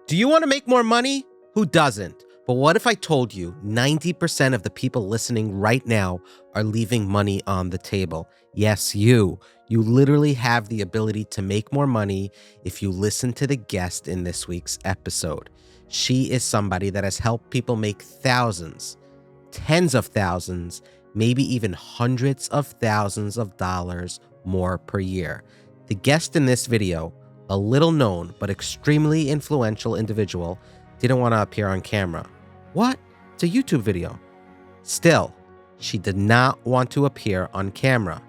Do you want to make more money? Who doesn't? But what if I told you 90% of the people listening right now are leaving money on the table? Yes, you. You literally have the ability to make more money if you listen to the guest in this week's episode. She is somebody that has helped people make thousands, tens of thousands, maybe even hundreds of thousands of dollars more per year. The guest in this video, a little known but extremely influential individual, didn't want to appear on camera. What? It's a YouTube video. Still, she did not want to appear on camera.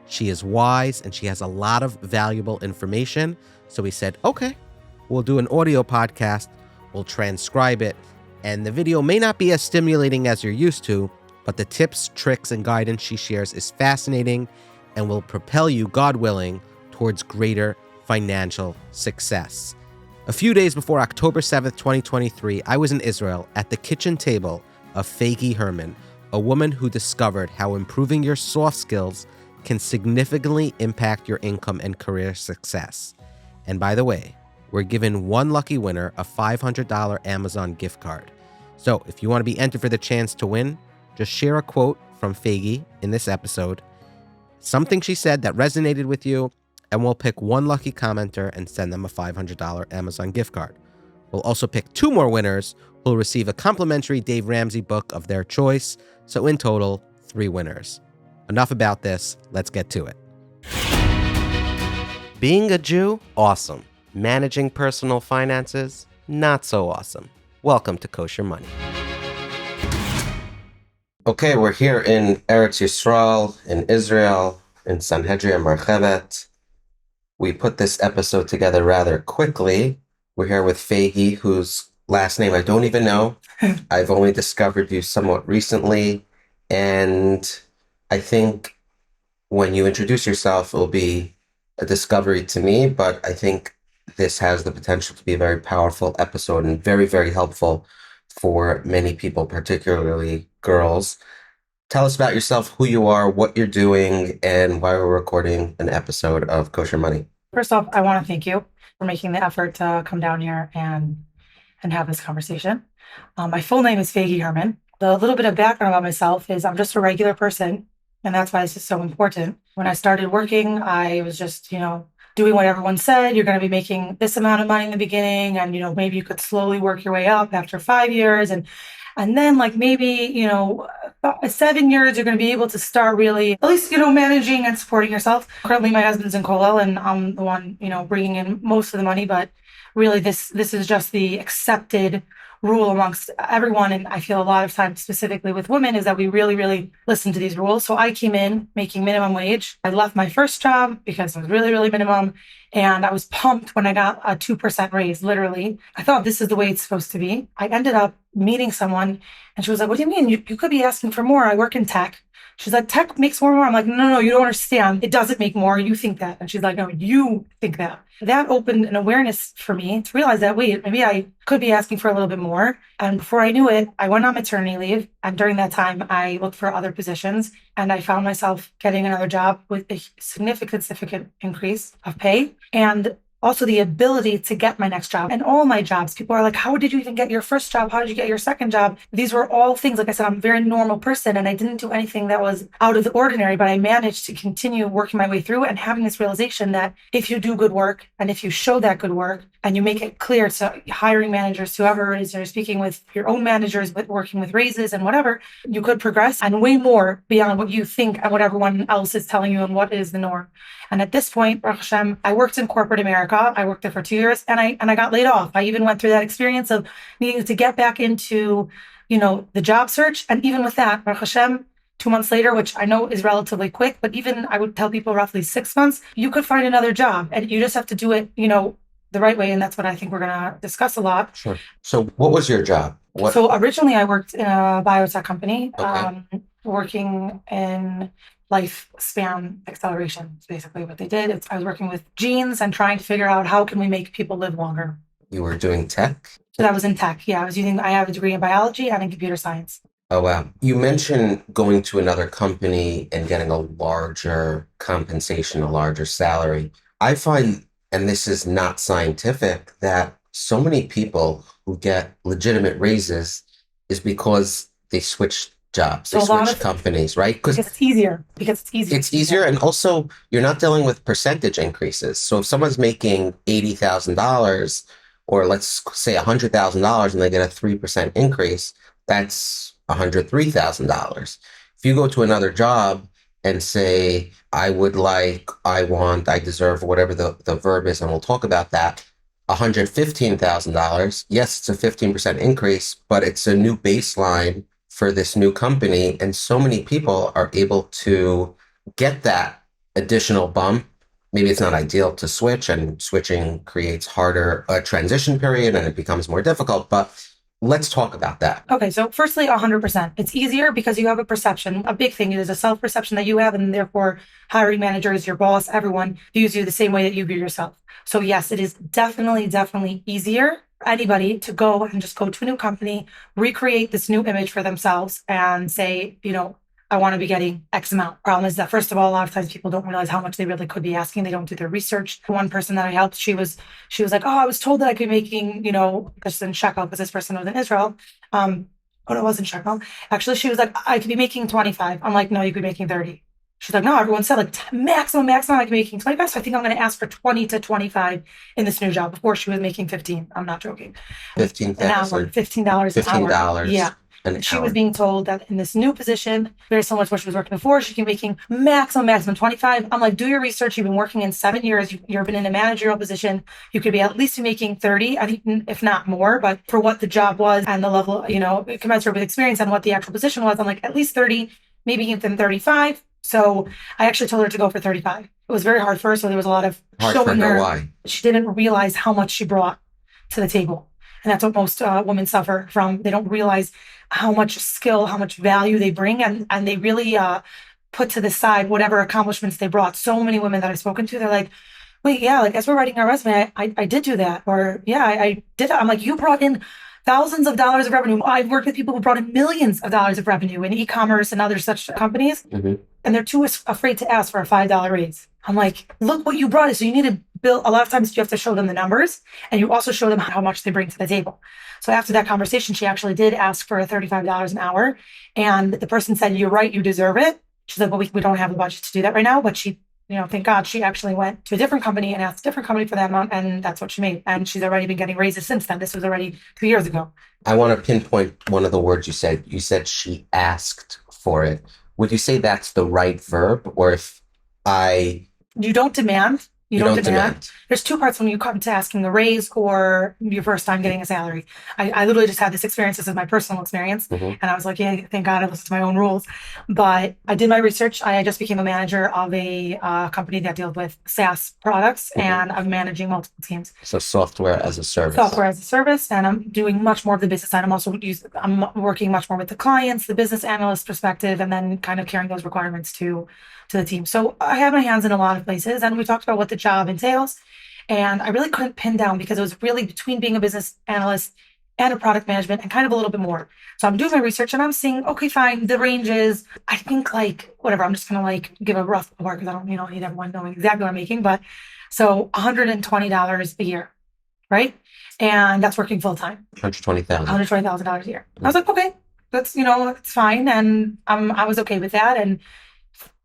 She is wise and she has a lot of valuable information. So we said, okay, we'll do an audio podcast. We'll transcribe it. And the video may not be as stimulating as you're used to, but the tips, tricks, and guidance she shares is fascinating and will propel you, God willing, towards greater financial success. A few days before October 7th, 2023, I was in Israel at the kitchen table of Fagi Herman, a woman who discovered how improving your soft skills can significantly impact your income and career success. And by the way, we're giving one lucky winner a $500 Amazon gift card. So if you want to be entered for the chance to win, just share a quote from Fagi in this episode, something she said that resonated with you, and we'll pick one lucky commenter and send them a $500 Amazon gift card. We'll also pick two more winners who will receive a complimentary Dave Ramsey book of their choice. So in total, 3 winners. Enough about this. Let's get to it. Being a Jew? Awesome. Managing personal finances? Not so awesome. Welcome to Kosher Money. Okay, we're here in Eretz Yisrael, in Israel, in Sanhedria Marchevet. We put this episode together rather quickly. We're here with Fagi, whose last name I don't even know. I've only discovered you somewhat recently. And I think when you introduce yourself, it'll be a discovery to me. But I think this has the potential to be a very powerful episode and very, very helpful for many people, particularly girls. Tell us about yourself, who you are, what you're doing, and why we're recording an episode of Kosher Money. First off, I want to thank you for making the effort to come down here and have this conversation. My full name is Fagi Herman. The little bit of background about myself is I'm just a regular person, and that's why this is so important. When I started working, I was just, doing what everyone said. You're going to be making this amount of money in the beginning, and, maybe you could slowly work your way up after 5 years. And then maybe, about 7 years, you're going to be able to start really, at least, managing and supporting yourself. Currently, my husband's in Kollel, and I'm the one, bringing in most of the money. But really, this is just the accepted rule amongst everyone. And I feel a lot of times, specifically with women, is that we really, really listen to these rules. So I came in making minimum wage. I left my first job because it was really, really minimum. And I was pumped when I got a 2% raise, literally. I thought this is the way it's supposed to be. I ended up meeting someone and she was like, what do you mean? You could be asking for more. I work in tech. She's like, tech makes more and more. I'm like, no, you don't understand. It doesn't make more. You think that. And she's like, no, you think that. That opened an awareness for me to realize that, wait, maybe I could be asking for a little bit more. And before I knew it, I went on maternity leave. And during that time, I looked for other positions and I found myself getting another job with a significant increase of pay. And also the ability to get my next job. And all my jobs, people are like, how did you even get your first job? How did you get your second job? These were all things, like I said, I'm a very normal person and I didn't do anything that was out of the ordinary, but I managed to continue working my way through and having this realization that if you do good work and if you show that good work and you make it clear to hiring managers, whoever it is you're speaking with, your own managers, but working with raises and whatever, you could progress and way more beyond what you think and what everyone else is telling you and what is the norm. And at this point, Baruch Hashem, I worked in corporate America. I worked there for 2 years and I got laid off. I even went through that experience of needing to get back into, the job search. And even with that, Baruch Hashem, 2 months later, which I know is relatively quick, but even I would tell people roughly 6 months, you could find another job and you just have to do it, the right way. And that's what I think we're going to discuss a lot. Sure. So what was your job? So originally I worked in a biotech company, Okay. Working in lifespan acceleration is basically what they did. I was working with genes and trying to figure out how can we make people live longer. You were doing tech? So that was in tech. Yeah, I have a degree in biology and in computer science. Oh, wow. You mentioned going to another company and getting a larger compensation, a larger salary. I find, and this is not scientific, that so many people who get legitimate raises is because they switch jobs, they So a lot switch of companies, right? Because because it's easier. Because it's easier. it's easier, and also you're not dealing with percentage increases. So if someone's making $80,000, or let's say $100,000, and they get a 3% increase, that's $103,000. If you go to another job and say, I would like, I want, I deserve, whatever the verb is, and we'll talk about that, $115,000, yes, it's a 15% increase, but it's a new baseline for this new company. And so many people are able to get that additional bump. Maybe it's not ideal to switch, and switching creates harder a transition period and it becomes more difficult. But let's talk about that. Okay, so firstly, 100%. It's easier because you have a perception. A big thing is a self-perception that you have, and therefore hiring managers, your boss, everyone views you the same way that you view yourself. So yes, it is definitely easier for anybody to go and just go to a new company, recreate this new image for themselves and say, I want to be getting X amount. Problem is that, first of all, a lot of times people don't realize how much they really could be asking. They don't do their research. One person that I helped, she was like, oh, I was told that I could be making, this in shekel, because this person was in Israel. But it wasn't shekel. Actually, she was like, I could be making 25. I'm like, no, you could be making 30. She's like, no, everyone said like maximum, I could be making 25. So I think I'm going to ask for 20 to 25 in this new job. Before, she was making 15. I'm not joking. 15,000. $15 an hour. $15 Yeah. an She hour. was being told that in this new position, very similar to what she was working before, she can be making maximum 25. I'm like, do your research. You've been working in 7 years. You've been in a managerial position. You could be at least making 30, I think, if not more. But for what the job was and the level, commensurate with experience and what the actual position was, I'm like, at least 30, maybe even 35. So I actually told her to go for 35. It was very hard for her. So there was a lot of Hard for showing her. her. Why? She didn't realize how much she brought to the table. And that's what most women suffer from. They don't realize how much skill, how much value they bring, and they really put to the side whatever accomplishments they brought. So many women that I've spoken to, they're like, wait, yeah, like as we're writing our resume, I did do that. Or yeah, I did that. I'm like, you brought in thousands of dollars of revenue. I've worked with people who brought in millions of dollars of revenue in e-commerce and other such companies. Mm-hmm. And they're too afraid to ask for a $5 raise. I'm like, look what you brought us. So you need to build, a lot of times you have to show them the numbers, and you also show them how much they bring to the table. So after that conversation, she actually did ask for $35 an hour. And the person said, you're right, you deserve it. She's like, well, we don't have the budget to do that right now. But she, thank God, she actually went to a different company and asked a different company for that amount. And that's what she made. And she's already been getting raises since then. This was already 2 years ago. I want to pinpoint one of the words you said. You said she asked for it. Would you say that's the right verb? Or if you don't demand. You don't demand. There's two parts when you come to asking a raise or your first time getting a salary. I literally just had this experience. This is my personal experience. Mm-hmm. And I was like, yeah, thank God I listened to my own rules. But I did my research. I just became a manager of a company that deals with SaaS products, Mm-hmm. and I'm managing multiple teams. So software as a service. Software as a service. And I'm doing much more of the business side. I'm working much more with the clients, the business analyst perspective, and then kind of carrying those requirements to the team. So I have my hands in a lot of places, and we talked about what the job entails. And I really couldn't pin down because it was really between being a business analyst and a product management and kind of a little bit more. So I'm doing my research and I'm seeing, okay, fine. The range is, I think whatever, I'm just going to give a rough ballpark because I don't, need everyone knowing exactly what I'm making, but so $120 a year, right? And that's working full time. $120,000 a year. I was like, okay, that's, it's fine. And I was okay with that. And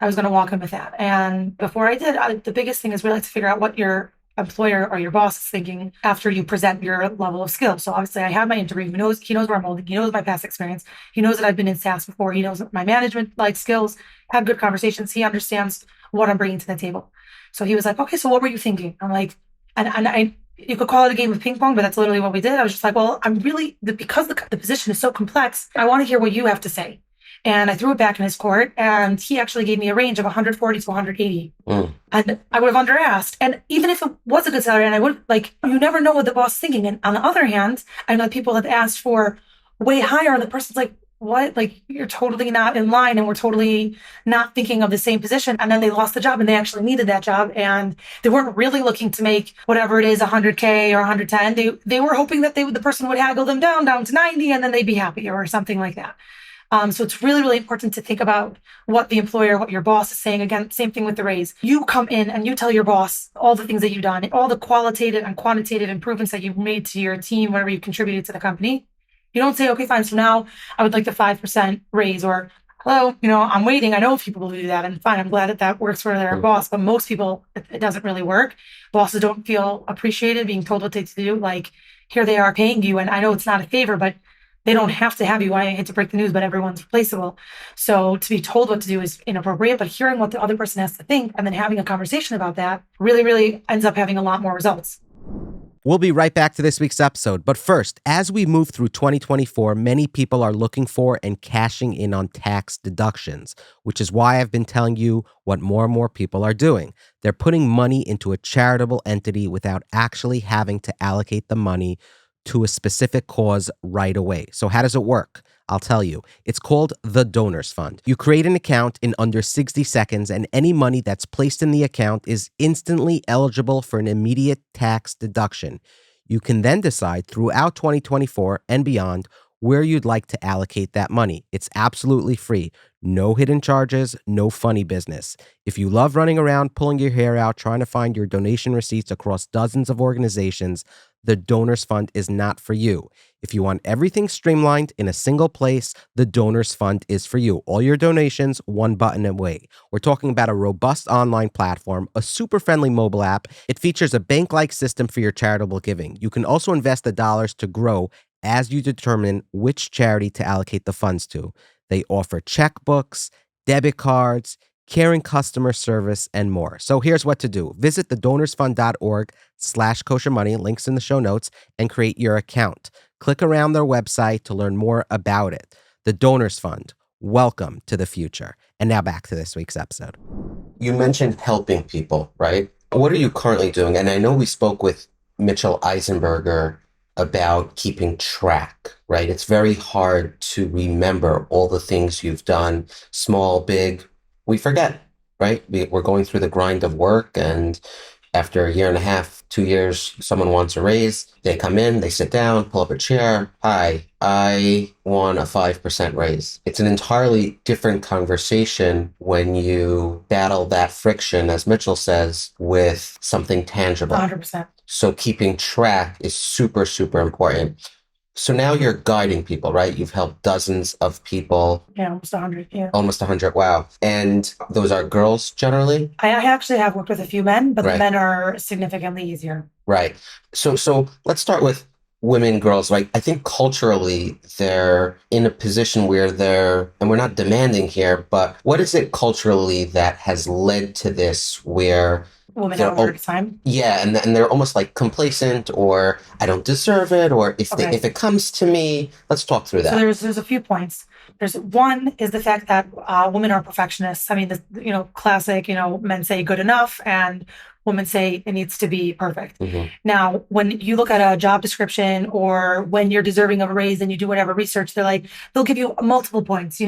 I was going to walk in with that. And before I did, the biggest thing is really to figure out what your employer or your boss is thinking after you present your level of skill. So obviously I have my interview. He knows where I'm holding. He knows my past experience. He knows that I've been in SaaS before. He knows my management skills, have good conversations. He understands what I'm bringing to the table. So he was like, okay, so what were you thinking? I'm like, and you could call it a game of ping pong, but that's literally what we did. I was just like, well, I'm really, because the position is so complex, I want to hear what you have to say. And I threw it back in his court, and he actually gave me a range of 140 to 180. And I would have under asked. And even if it was a good salary, and I would you never know what the boss is thinking. And on the other hand, I know people have asked for way higher, and the person's like, what? You're totally not in line, and we're totally not thinking of the same position. And then they lost the job, and they actually needed that job, and they weren't really looking to make whatever it is, 100K or 110. They were hoping that the person would haggle them down to 90, and then they'd be happy or something like that. So it's really, really important to think about what the employer, what your boss is saying. Again, same thing with the raise. You come in and you tell your boss all the things that you've done, all the qualitative and quantitative improvements that you've made to your team, whatever you contributed to the company. You don't say, okay, fine. So now I would like the 5% raise, or hello, I'm waiting. I know people will do that, and fine. I'm glad that that works for their boss, but most people, it doesn't really work. Bosses don't feel appreciated being told what they do. Like, here they are paying you, and I know it's not a favor, but they don't have to have you. I hate to break the news, but everyone's replaceable. So to be told what to do is inappropriate, but hearing what the other person has to think and then having a conversation about that really, really ends up having a lot more results. We'll be right back to this week's episode. But first, as we move through 2024, many people are looking for and cashing in on tax deductions, which is why I've been telling you what more and more people are doing. They're putting money into a charitable entity without actually having to allocate the money to a specific cause right away. So how does it work? I'll tell you. It's called the Donors Fund. You create an account in under 60 seconds, and any money that's placed in the account is instantly eligible for an immediate tax deduction. You can then decide throughout 2024 and beyond where you'd like to allocate that money. It's absolutely free. No hidden charges, no funny business. If you love running around, pulling your hair out, trying to find your donation receipts across dozens of organizations, the Donors Fund is not for you. If you want everything streamlined in a single place, the Donors Fund is for you. All your donations, one button away. We're talking about a robust online platform, a super friendly mobile app. It features a bank-like system for your charitable giving. You can also invest the dollars to grow as you determine which charity to allocate the funds to. They offer checkbooks, debit cards, caring customer service, and more. So here's what to do. Visit thedonorsfund.org/koshermoney, links in the show notes, and create your account. Click around their website to learn more about it. The Donors Fund. Welcome to the future. And now back to this week's episode. You mentioned helping people, right? What are you currently doing? And I know we spoke with Mitchell Eisenberger about keeping track, right? It's very hard to remember all the things you've done, small, big. We forget, right? We're going through the grind of work, and after a year and a half, 2 years, someone wants a raise. They come in, they sit down, pull up a chair. Hi, I want a 5% raise. It's an entirely different conversation when you battle that friction, as Mitchell says, with something tangible. 100%. So keeping track is super, super important. So now you're guiding people, right? You've helped dozens of people. Yeah, almost 100. Yeah. Almost 100. Wow. And those are girls generally? I actually have worked with a few men, but Right. the men are significantly easier. Right. So let's start with women, girls, right? I think culturally they're in a position where and we're not demanding here, but what is it culturally that has led to this where Women have a harder time. yeah, and they're almost like complacent, or I don't deserve it, or if Okay. if it comes to me, let's talk through So that. there's a few points. There's one is the fact that women are perfectionists. I mean, classic, men say good enough and women say it needs to be perfect. Mhm. Now, when you look at a job description or when you're deserving of a raise and you do whatever research, they'll give you multiple points,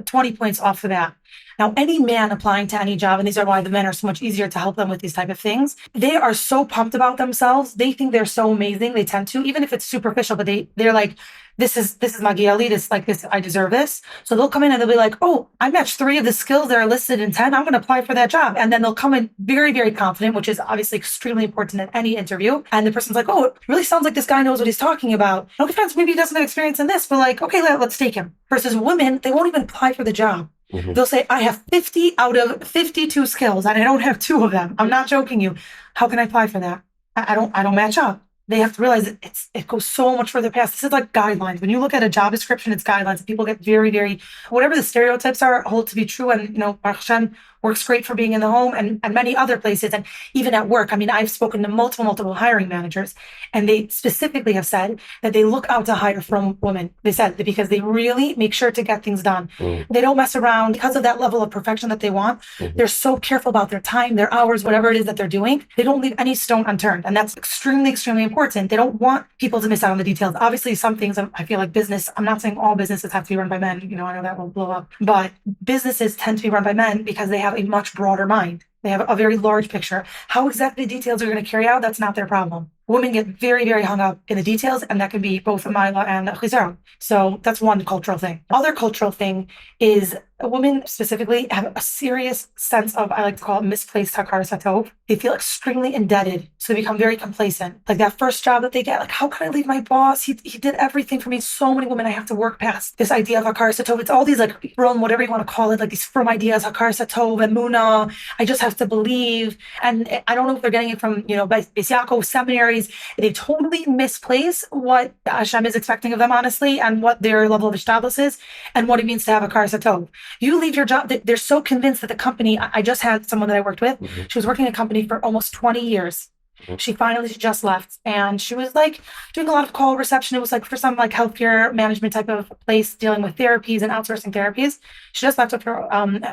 20 points off the bat. Now, any man applying to any job, and these are why the men are so much easier to help them with these type of things, they are so pumped about themselves. They think they're so amazing. They tend to, even if it's superficial, but they're like, this is Magielli, this, I deserve this. So they'll come in and they'll be like, oh, I matched 3 of the skills that are listed in 10. I'm going to apply for that job. And then they'll come in very, very confident, which is obviously extremely important in any interview. And the person's like, oh, it really sounds like this guy knows what he's talking about. Okay, fine, so maybe he doesn't have experience in this, but okay, let's take him. Versus women, they won't even apply for the job. Mhm. They'll say, I have 50 out of 52 skills and I don't have 2 of them. I'm not joking you. How can I apply for that? I don't match up. They have to realize it goes so much further past. This is like guidelines. When you look at a job description, it's guidelines. And people get very, very, whatever the stereotypes are, hold to be true. And, Baruch Hashem works great for being in the home and many other places. And even at work, I mean, I've spoken to multiple hiring managers, and they specifically have said that they look out to hire from women. They said that because they really make sure to get things done. Mm. They don't mess around because of that level of perfection that they want. Mhm. They're so careful about their time, their hours, whatever it is that they're doing. They don't leave any stone unturned. And that's extremely, extremely important. They don't want people to miss out on the details. Obviously, some things I feel like business, I'm not saying all businesses have to be run by men. I know that will blow up, but businesses tend to be run by men because they have a much broader mind. They have a very large picture. How exactly details are going to carry out, that's not their problem. women get very, very hung up in the details, and that can be both Mila and Chizar. So that's one cultural thing. Other cultural thing is women specifically have a serious sense of, I like to call it misplaced hakar satov. They feel extremely indebted, so they become very complacent. Like that first job that they get, like, how can I leave my boss? He did everything for me. So many women I have to work past. This idea of hakar satov, it's all these like from whatever you want to call it, like these firm ideas, hakar satov and Muna. I just have to believe. And I don't know if they're getting it from, Beis Yaakov seminaries. They totally misplace what Hashem is expecting of them, honestly, and what their level of ishtadlus is, and what it means to have hakar satov. You leave your job. They're so convinced that the company, I just had someone that I worked with. Mm-hmm. She was working in a company for almost 20 years. Mm-hmm. She just left, and she was like doing a lot of call reception. It was like for some like healthcare management type of place dealing with therapies and outsourcing therapies. She just left after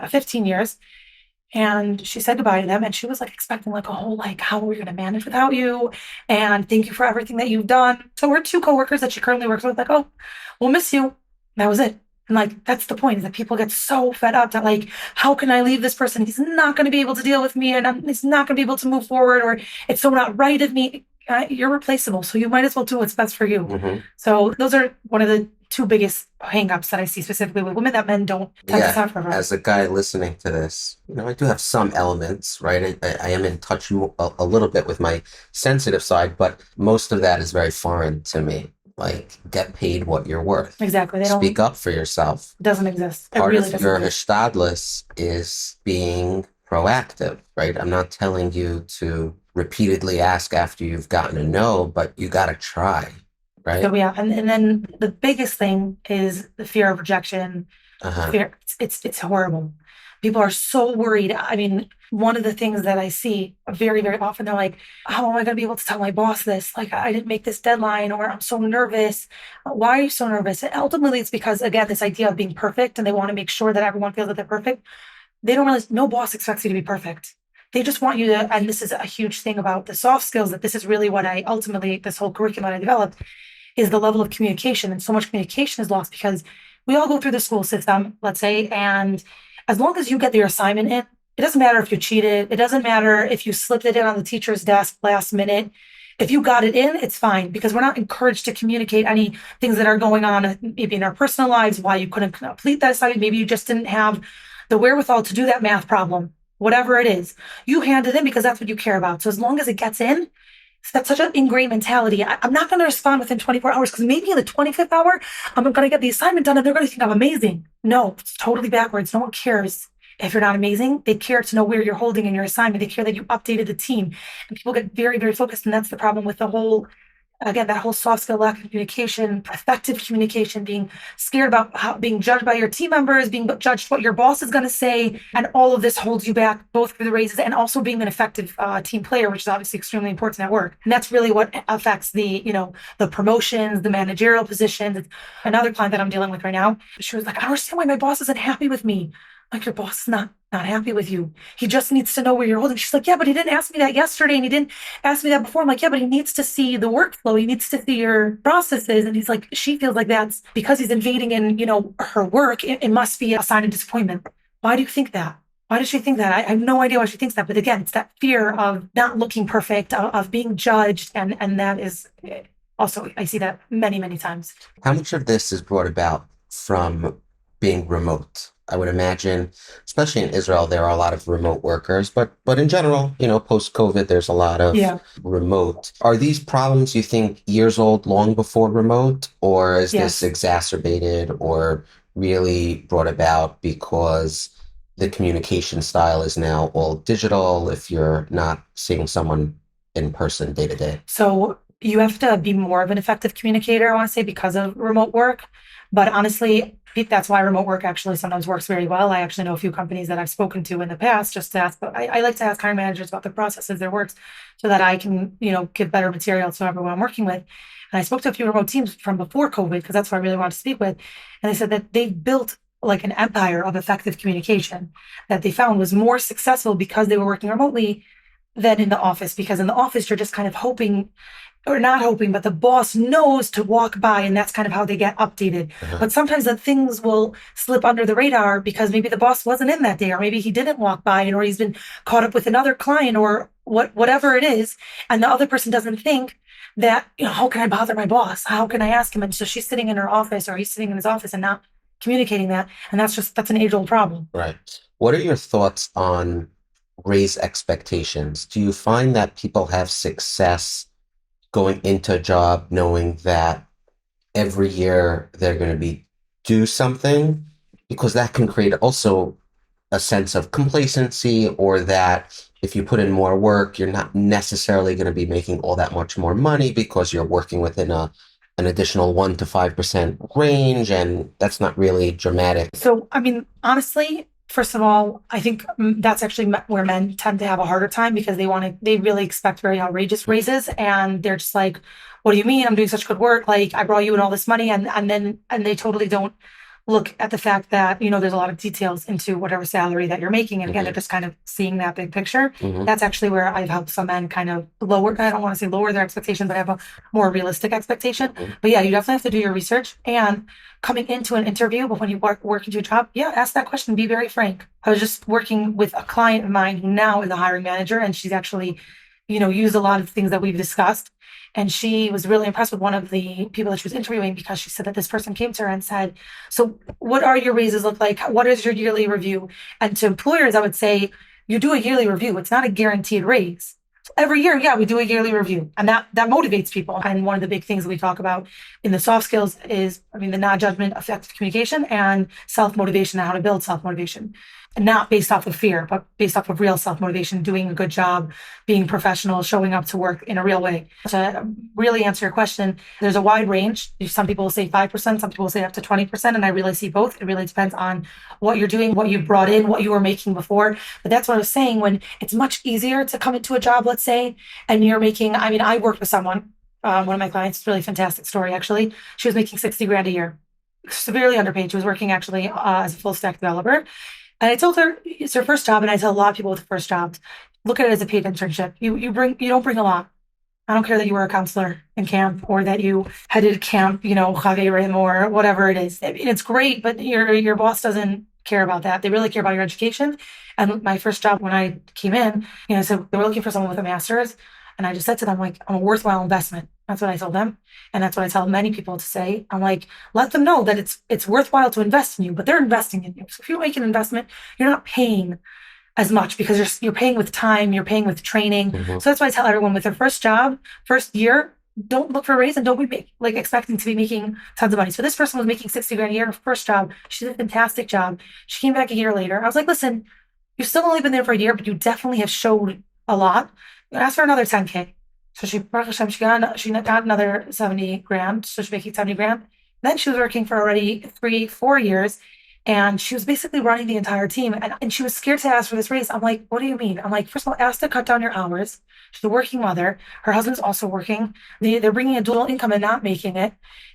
15 years. And she said goodbye to them, and she was like expecting like a whole like, how are we going to manage without you? And thank you for everything that you've done. So we're two coworkers that she currently works with, like, oh, we'll miss you. And that was it. And like, that's the point, is that people get so fed up that like, how can I leave this person? He's not going to be able to deal with me, and he's not going to be able to move forward, or it's so not right of me. You're replaceable, so you might as well do what's best for you. Mm-hmm. So those are one of the two biggest hangups that I see specifically with women that men don't tend to suffer from. As a guy listening to this, I do have some elements, right? I am in touch a little bit with my sensitive side, but most of that is very foreign to me. Like, get paid what you're worth. Exactly. Speak up for yourself. Doesn't exist. Part of your hishtadlus is being proactive, right? I'm not telling you to repeatedly ask after you've gotten a no, but you got to try, right? So yeah, and then the biggest thing is the fear of rejection. Fear. It's horrible. People are so worried. I mean, one of the things that I see very, very often, they're like, how am I going to be able to tell my boss this? Like, I didn't make this deadline, or I'm so nervous. Why are you so nervous? And ultimately, it's because, again, this idea of being perfect, and they want to make sure that everyone feels that they're perfect. They don't realize no boss expects you to be perfect. They just want you to, and this is a huge thing about the soft skills, that this is really what this whole curriculum that I developed, is the level of communication. And so much communication is lost because we all go through the school system, let's say, and as long as you get your assignment in, it doesn't matter if you cheated. It doesn't matter if you slipped it in on the teacher's desk last minute. If you got it in, it's fine, because we're not encouraged to communicate any things that are going on, maybe in our personal lives, why you couldn't complete that assignment. Maybe you just didn't have the wherewithal to do that math problem, whatever it is. You hand it in because that's what you care about. So as long as it gets in, that's such an ingrained mentality. I'm not going to respond within 24 hours because maybe in the 25th hour, I'm going to get the assignment done and they're going to think I'm amazing. No, it's totally backwards. No one cares if you're not amazing. They care to know where you're holding in your assignment. They care that you updated the team. And people get very, very focused. And that's the problem with the whole, again, that whole soft skill, lack of communication, effective communication, being scared about being judged by your team members, being judged what your boss is going to say. And all of this holds you back, both for the raises and also being an effective team player, which is obviously extremely important at work. And that's really what affects the promotions, the managerial positions. Another client that I'm dealing with right now, she was like, I don't understand why my boss isn't happy with me. Like, your boss is not happy with you. He just needs to know where you're holding. She's like, yeah, but he didn't ask me that yesterday, and he didn't ask me that before. I'm like, yeah, but he needs to see the workflow. He needs to see your processes. And he's like, she feels like that's because he's invading in, her work. It must be a sign of disappointment. Why do you think that? Why does she think that? I have no idea why she thinks that. But again, it's that fear of not looking perfect, of being judged. And that is also, I see that many, many times. How much of this is brought about from being remote? I would imagine, especially in Israel, there are a lot of remote workers, but in general, post-COVID, there's a lot of remote. Are these problems, you think, years old, long before remote, or is this exacerbated or really brought about because the communication style is now all digital if you're not seeing someone in person day to day? So you have to be more of an effective communicator, I want to say, because of remote work. But honestly, that's why remote work actually sometimes works very well. I actually know a few companies that I've spoken to in the past just to ask, but I like to ask hiring managers about their processes, their works, so that I can, give better material to everyone I'm working with. And I spoke to a few remote teams from before COVID, because that's what I really wanted to speak with. And they said that they've built like an empire of effective communication that they found was more successful because they were working remotely than in the office. Because in the office, you're just kind of hoping, or not hoping, but the boss knows to walk by, and that's kind of how they get updated. But sometimes the things will slip under the radar because maybe the boss wasn't in that day, or maybe he didn't walk by, or he's been caught up with another client, or whatever it is, and the other person doesn't think that, how can I bother my boss? How can I ask him? And so she's sitting in her office or he's sitting in his office and not communicating that. And that's an age-old problem. Right. What are your thoughts on raise expectations? Do you find that people have success going into a job knowing that every year they're going to be do something? Because that can create also a sense of complacency, or that if you put in more work, you're not necessarily going to be making all that much more money because you're working within an additional 1 to 5% range, and that's not really dramatic. So, I mean, honestly, first of all, I think that's actually where men tend to have a harder time because they really expect very outrageous raises, and they're just like, "What do you mean? I'm doing such good work. Like I brought you in all this money," and they totally don't look at the fact that, there's a lot of details into whatever salary that you're making. And again, they're just kind of seeing that big picture. That's actually where I've helped some men kind of lower, I don't want to say lower their expectation, but have a more realistic expectation. But yeah, you definitely have to do your research. And coming into an interview, but when you work into a job, yeah, ask that question, be very frank. I was just working with a client of mine who now is a hiring manager, and she's actually, used a lot of things that we've discussed. And she was really impressed with one of the people that she was interviewing because she said that this person came to her and said, "So what are your raises look like? What is your yearly review?" And to employers, I would say, you do a yearly review. It's not a guaranteed raise. So every year, yeah, we do a yearly review. And that motivates people. And one of the big things that we talk about in the soft skills is, the non-judgment, effective communication, and self-motivation, and how to build self-motivation. And not based off of fear, but based off of real self-motivation, doing a good job, being professional, showing up to work in a real way. To really answer your question, there's a wide range. Some people will say 5%, some people will say up to 20%, and I really see both. It really depends on what you're doing, what you brought in, what you were making before. But that's what I was saying, when it's much easier to come into a job, let's say, and you're making, I worked with someone, one of my clients, really fantastic story, actually. She was making 60 grand a year, severely underpaid. She was working actually as a full stack developer. And I told her it's her first job, and I tell a lot of people with the first jobs, look at it as a paid internship. You don't bring a lot. I don't care that you were a counselor in camp or that you headed camp, Chagei Rim or whatever it is. It's great, but your boss doesn't care about that. They really care about your education. And my first job when I came in, so they were looking for someone with a master's. And I just said to them, like, I'm a worthwhile investment. That's what I told them. And that's what I tell many people to say. I'm like, let them know that it's worthwhile to invest in you, but they're investing in you. So if you make an investment, you're not paying as much because you're paying with time, you're paying with training. So that's why I tell everyone with their first job, first year, don't look for a raise and don't be expecting to be making tons of money. So this person was making 60 grand a year, first job. She did a fantastic job. She came back a year later. I was like, listen, you've still only been there for a year, but you definitely have showed a lot. Ask for another 10K. So she got another 70 grand. So she's making 70 grand. Then she was working for already 3-4 years. And she was basically running the entire team. And she was scared to ask for this raise. I'm like, what do you mean? I'm like, first of all, ask to cut down your hours. She's a working mother. Her husband's also working. They're bringing a dual income and not making it.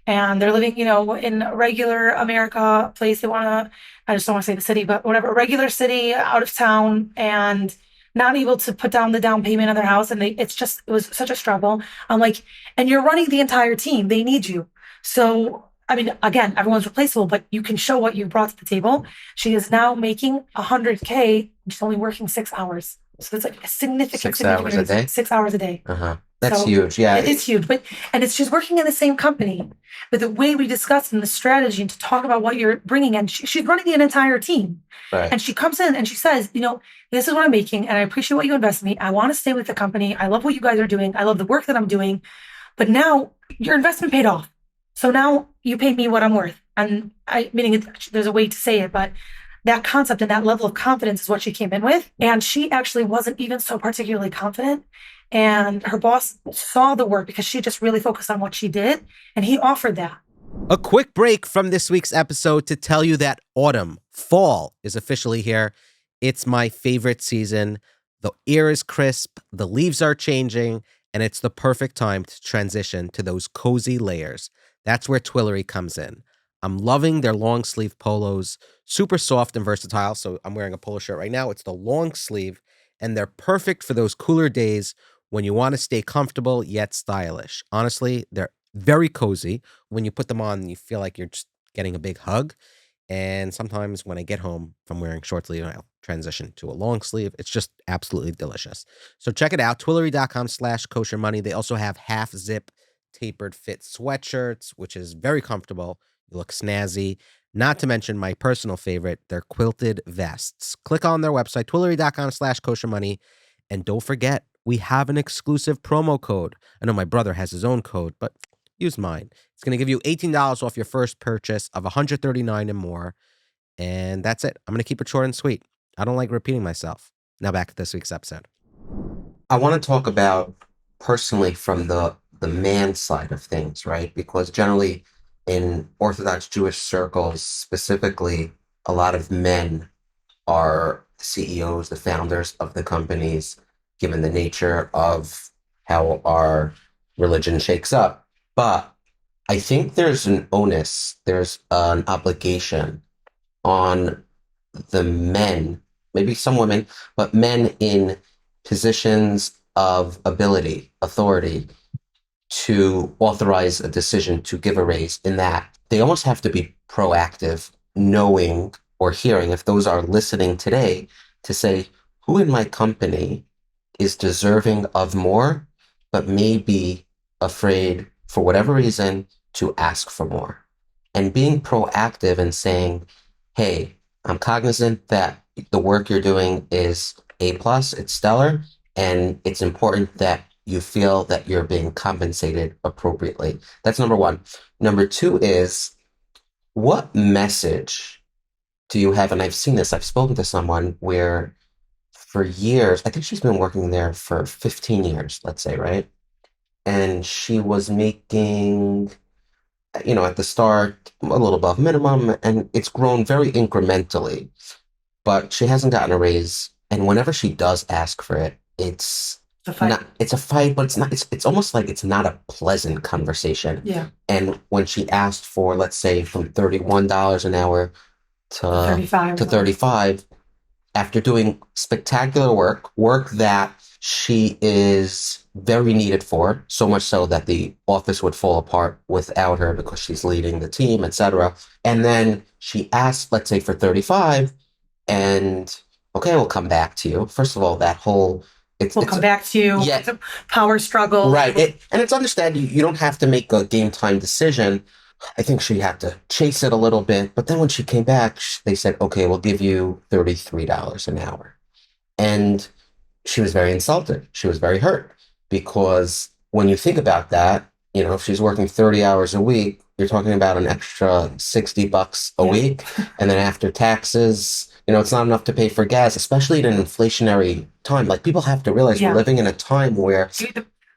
And they're living, in a regular America place. I just don't want to say the city, but whatever, a regular city out of town, and not able to put down the down payment on their house. And it was such a struggle. I'm like, and you're running the entire team. They need you. So, again, everyone's replaceable, but you can show what you brought to the table. She is now making 100K. She's only working 6 hours. So it's like a significant 6 hours a day? 6 hours a day. That's So huge. Yeah. it is huge, she's working in the same company. But the way we discussed in the strategy and to talk about what you're bringing in, she's running an entire team. Right. And she comes in and she says, this is what I'm making, and I appreciate what you invest in me. I want to stay with the company. I love what you guys are doing. I love the work that I'm doing. But now your investment paid off. So now you pay me what I'm worth. And there's a way to say it, but that concept and that level of confidence is what she came in with. And she actually wasn't even so particularly confident. And her boss saw the work because she just really focused on what she did. And he offered that. A quick break from this week's episode to tell you that fall is officially here. It's my favorite season. The air is crisp, the leaves are changing, and it's the perfect time to transition to those cozy layers. That's where Twillory comes in. I'm loving their long sleeve polos, super soft and versatile. So I'm wearing a polo shirt right now. It's the long sleeve, and they're perfect for those cooler days when you want to stay comfortable yet stylish. Honestly, they're very cozy. When you put them on, you feel like you're just getting a big hug. And sometimes when I get home from wearing short sleeve, I'll transition to a long sleeve. It's just absolutely delicious. So check it out, Twillory.com/kosher money. They also have half zip tapered fit sweatshirts, which is very comfortable. You look snazzy. Not to mention my personal favorite, their quilted vests. Click on their website, Twillory.com/kosher money. And don't forget, we have an exclusive promo code. I know my brother has his own code, but use mine. It's going to give you $18 off your first purchase of $139 and more. And that's it. I'm going to keep it short and sweet. I don't like repeating myself. Now back to this week's episode. I want to talk about personally from the man side of things, right? Because generally in Orthodox Jewish circles, specifically, a lot of men are the CEOs, the founders of the companies, given the nature of how our religion shakes up. But I think there's an onus, there's an obligation on the men, maybe some women, but men in positions of ability, authority, to authorize a decision to give a raise, in that they almost have to be proactive, knowing or hearing, if those are listening today, to say, who in my company is deserving of more, but may be afraid for whatever reason to ask for more. And being proactive and saying, hey, I'm cognizant that the work you're doing is A+, it's stellar, and it's important that you feel that you're being compensated appropriately. That's number one. Number two is, what message do you have? And I've seen this, I've spoken to someone where for years, I think she's been working there for 15 years, let's say, right? And she was making, at the start, a little above minimum, and it's grown very incrementally, but she hasn't gotten a raise. And whenever she does ask for it, it's a fight. It's a fight, but it's not, it's almost like it's not a pleasant conversation. Yeah. And when she asked for, let's say, from $31 an hour to 35, after doing spectacular work that she is very needed for, so much so that the office would fall apart without her because she's leading the team, etc. And then she asked, let's say, for 35, and okay, we'll come back to you. First of all, that whole we'll come back to you. Yeah, it's a power struggle. Right. And it's understandable. You don't have to make a game time decision. I think she had to chase it a little bit. But then when she came back, they said, okay, we'll give you $33 an hour. And she was very insulted. She was very hurt, because when you think about that, if she's working 30 hours a week, you're talking about an extra $60 a week. And then after taxes, it's not enough to pay for gas, especially in an inflationary time. Like, people have to realize we're living in a time where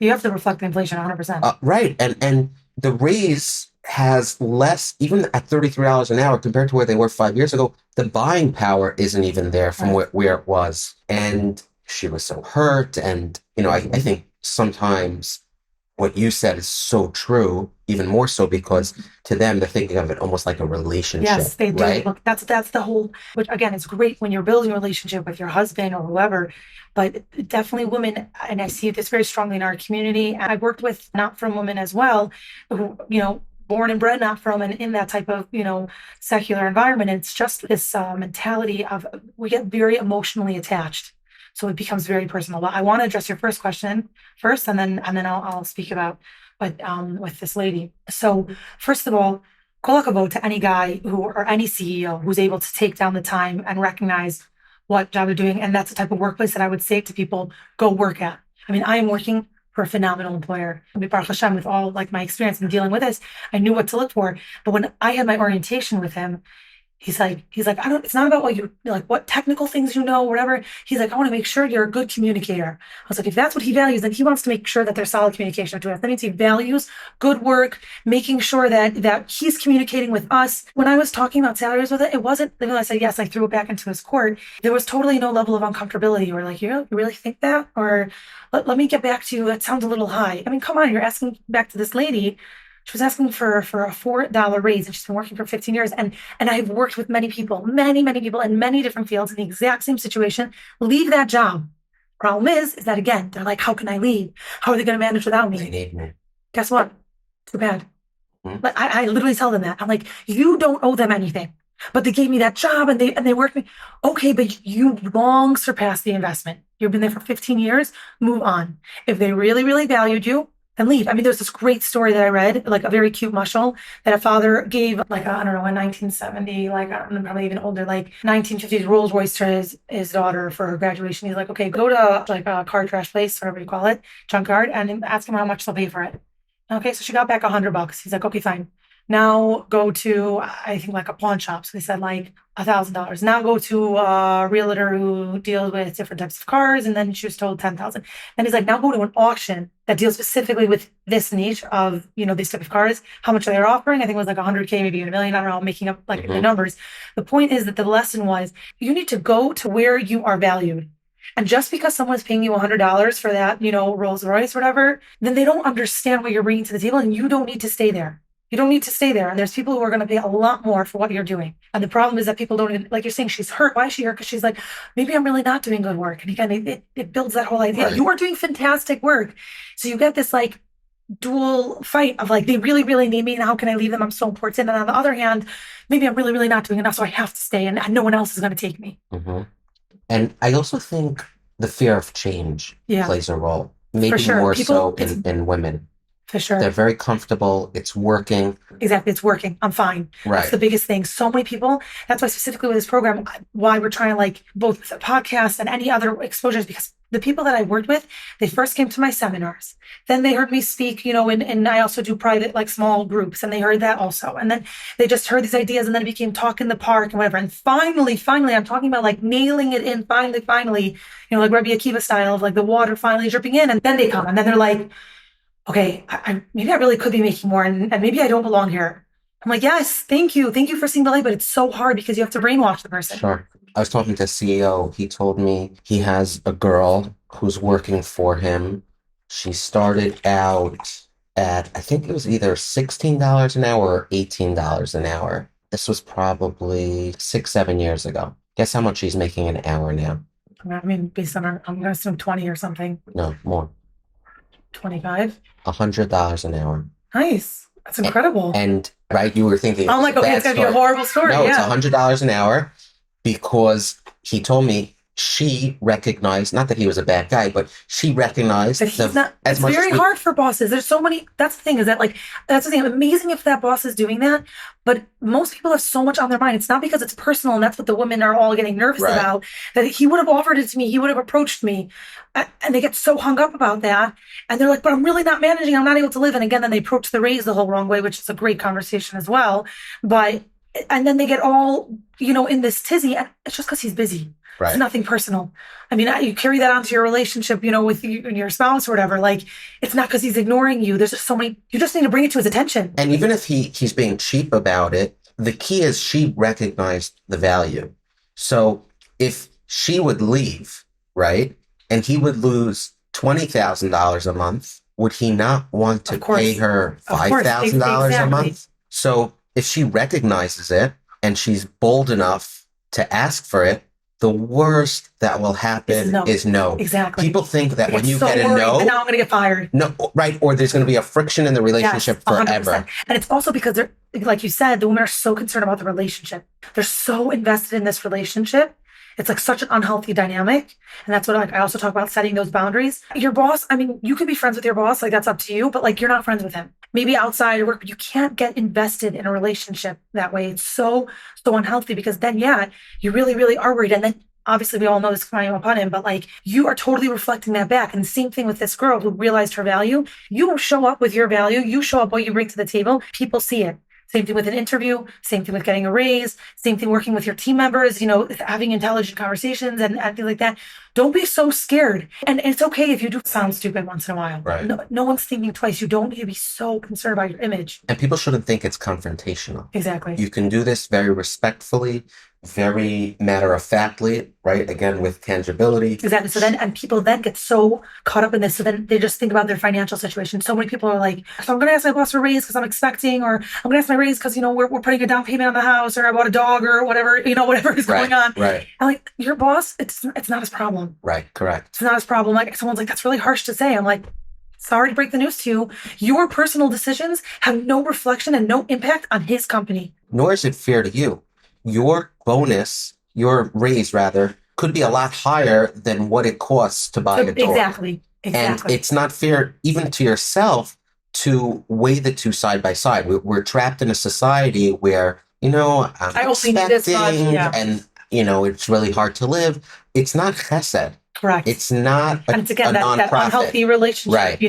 you have to reflect the inflation 100%. Right. And the raise has less, even at $33 an hour compared to where they were 5 years ago. The buying power isn't even there from where it was. And she was so hurt. And, I think sometimes what you said is so true, even more so, because to them, they're thinking of it almost like a relationship. Yes, they do. Right? Look, that's the whole, which again, it's great when you're building a relationship with your husband or whoever, but definitely women, and I see this very strongly in our community. And I've worked with not-from women as well, who, born and bred not from and in that type of, secular environment. And it's just this mentality of, we get very emotionally attached. So it becomes very personal. But I want to address your first question first, and then I'll speak about with this lady. So first of all, kol hakavod to any guy or any CEO who's able to take down the time and recognize what job they're doing. And that's the type of workplace that I would say to people, go work at. I mean, I am working for a phenomenal employer. Baruch Hashem, with all my experience in dealing with this, I knew what to look for. But when I had my orientation with him, he's like, it's not about what technical things whatever. He's like, I want to make sure you're a good communicator. I was like, if that's what he values, then he wants to make sure that there's solid communication between us. That means he values good work, making sure that he's communicating with us. When I was talking about salaries with it wasn't, I said yes, I threw it back into his court. There was totally no level of uncomfortability or you really think that? Or let me get back to you. That sounds a little high. I mean, come on, you're asking back to this lady. She was asking for a $4 raise, and she's been working for 15 years. And I've worked with many people in many different fields in the exact same situation. Leave that job. Problem is that, again, they're like, how can I leave? How are they going to manage without me? They need me. Guess what? Too bad. I literally tell them that. I'm like, you don't owe them anything. but they gave me that job and they worked me. Okay, but you long surpassed the investment. You've been there for 15 years, move on. If they really, really valued you, then leave. I mean, there's this great story that I read, like a very cute mushal that a father gave, like, I don't know, in 1970, like, I don't know, probably even older, like 1950s Rolls Royce to his daughter for her graduation. He's like, okay, go to like a car trash place, whatever you call it, junkyard, and ask them how much they'll pay for it. Okay, so she got back $100. He's like, okay, fine. Now go to, I think, like a pawn shop. So they said like $1,000. Now go to a realtor who deals with different types of cars. And then she was told 10,000. And he's like, now go to an auction that deals specifically with this niche of, these type of cars. How much they're offering? I think it was like 100K, maybe $1 million. I don't know, making up like the numbers. The point is that the lesson was you need to go to where you are valued. And just because someone's paying you $100 for that, Rolls Royce or whatever, then they don't understand what you're bringing to the table and you don't need to stay there. You don't need to stay there. And there's people who are going to pay a lot more for what you're doing. And the problem is that people don't even, like you're saying, she's hurt. Why is she hurt? Because she's like, maybe I'm really not doing good work. And again, it builds that whole idea. Right. You are doing fantastic work. So you get this like dual fight of like, they really, really need me. And how can I leave them? I'm so important. And on the other hand, maybe I'm really, really not doing enough. So I have to stay and no one else is going to take me. Mm-hmm. And I also think the fear of change plays a role. Maybe more so in women. For sure. They're very comfortable. It's working. Exactly. It's working. I'm fine. Right. That's the biggest thing. So many people, that's why specifically with this program, why we're trying to like both the podcast and any other exposures, because the people that I worked with, they first came to my seminars. Then they heard me speak, and I also do private, like small groups, and they heard that also. And then they just heard these ideas and then it became talk in the park and whatever. And finally, I'm talking about like nailing it in, finally, like Rabbi Akiva style of like the water finally dripping in. And then they come and then they're like, okay, maybe I really could be making more and maybe I don't belong here. I'm like, yes, thank you. Thank you for seeing the light, but it's so hard because you have to brainwash the person. Sure. I was talking to a CEO. He told me he has a girl who's working for him. She started out at, I think it was either $16 an hour or $18 an hour. This was probably 6-7 years ago. Guess how much she's making an hour now? I mean, based on I'm going to assume 20 or something. No, more. 25? $100 an hour. Nice. That's incredible. And right, you were thinking, I'm like, okay, it's going to be a horrible story. No, it's $100 an hour because he told me she recognized, not that he was a bad guy, but she recognized that he's not. It's very hard for bosses. There's so many. That's the thing. Is that like that's the thing. Amazing if that boss is doing that, but most people have so much on their mind. It's not because it's personal, and that's what the women are all getting nervous about. That he would have offered it to me. He would have approached me, and they get so hung up about that. And they're like, "But I'm really not managing. I'm not able to live." And again, then they approach the raise the whole wrong way, which is a great conversation as well. And then they get all in this tizzy, and it's just because he's busy. Right. It's nothing personal. I mean, you carry that onto your relationship, with you and your spouse or whatever. Like, it's not because he's ignoring you. There's just so many. You just need to bring it to his attention. And even if he's being cheap about it, the key is she recognized the value. So if she would leave, right, and he would lose $20,000 a month, would he not want to pay her $5,000 a month? So if she recognizes it and she's bold enough to ask for it, the worst that will happen is no. Exactly. People think that when you get a no, and now I'm going to get fired. No, right. Or there's going to be a friction in the relationship forever. 100%. And it's also because they're, like you said, the women are so concerned about the relationship. They're so invested in this relationship. It's like such an unhealthy dynamic. And that's what I also talk about, setting those boundaries. Your boss, I mean, you could be friends with your boss, like that's up to you, but like you're not friends with him. Maybe outside of work, but you can't get invested in a relationship that way. It's so unhealthy because then, you really, really are worried. And then obviously we all know this coming upon him, but like you are totally reflecting that back. And the same thing with this girl who realized her value. You show up with your value. You show up what you bring to the table. People see it. Same thing with an interview, same thing with getting a raise, same thing working with your team members, having intelligent conversations and things like that. Don't be so scared. And it's okay if you do sound stupid once in a while. Right. No one's thinking twice. You don't need to be so concerned about your image. And people shouldn't think it's confrontational. Exactly. You can do this very respectfully, very matter-of-factly, right? Again, with tangibility. Exactly. So then, and people then get so caught up in this. So then they just think about their financial situation. So many people are like, so I'm going to ask my boss for a raise because I'm expecting, or I'm going to ask my raise because, we're putting a down payment on the house, or I bought a dog or whatever, whatever is going on. Right. And like your boss, it's not his problem. Right. Correct. It's not his problem. Like someone's like, that's really harsh to say. I'm like, sorry to break the news to you. Your personal decisions have no reflection and no impact on his company. Nor is it fair to you. your bonus, your raise rather, could be a lot higher than what it costs to buy a door. Exactly. And it's not fair even to yourself to weigh the two side by side. We're trapped in a society where, I'm I only need this much, and, it's really hard to live. It's not chesed. Correct. It's not and it's again a that nonprofit. Unhealthy relationship, right.